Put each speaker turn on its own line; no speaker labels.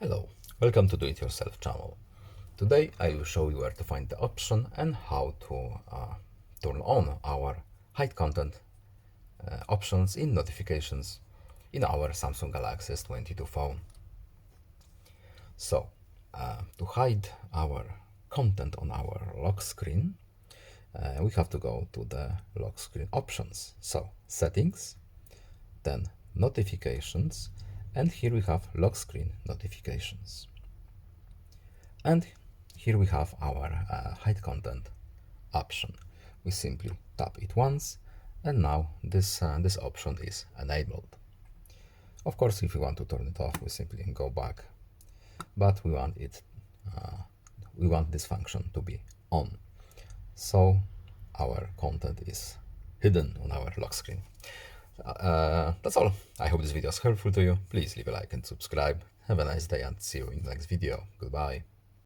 Hello, welcome to Do It Yourself channel. Today I will show you where to find the option and how to turn on our hide content options in notifications in our Samsung Galaxy S22 phone. So, to hide our content on our lock screen, we have to go to the lock screen options. So, settings, then notifications, and here we have lock screen notifications. And here we have our hide content option. We simply tap it once, and now this option is enabled. Of course, if we want to turn it off, we simply go back, but we want this function to be on. So our content is hidden on our lock screen. That's all. I hope this video is helpful to you. Please leave a like and subscribe. Have a nice day and see you in the next video. Goodbye.